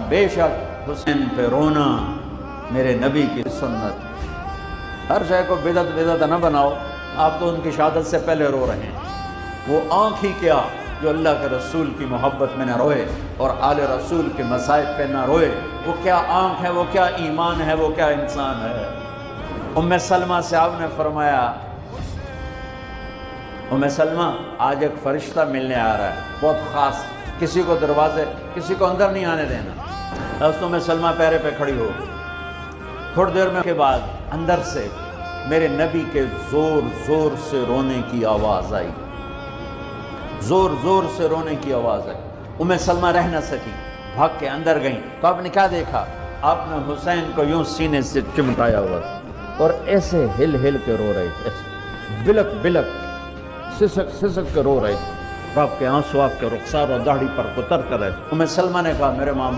بے شک حسین پہ رونا میرے نبی کی سنت. ہر شے کو بدعت نہ بناؤ. آپ تو ان کی شہادت سے پہلے رو رہے ہیں. وہ آنکھ ہی کیا جو اللہ کے رسول کی محبت میں نہ روئے اور آل رسول کے مصائب پہ نہ روئے. وہ کیا آنکھ ہے، وہ کیا ایمان ہے، وہ کیا انسان ہے. ام سلمہ سے آپ نے فرمایا ام سلمہ آج ایک فرشتہ ملنے آ رہا ہے بہت خاص، کسی کو دروازے کسی کو اندر نہیں آنے دینا. دوستوں ام سلمہ پیرے پہ کھڑی ہو. تھوڑی دیر میں کے بعد اندر سے میرے نبی کے زور زور سے رونے کی آواز آئی. زور زور سے رونے کی آواز آئی. ام سلمہ رہ نہ سکی، بھاگ کے اندر گئیں. تو آپ نے کیا دیکھا؟ آپ نے حسین کو یوں سینے سے چمٹایا ہوا تھا اور ایسے ہل ہل کے رو رہے تھے، بلک بلک سسک سسک کے رو رہے تھے. آپ کے آنسو آپ کے رخسار اور داڑھی پر اتر کر رہے تھے. ام سلمہ نے کہا میرے ماں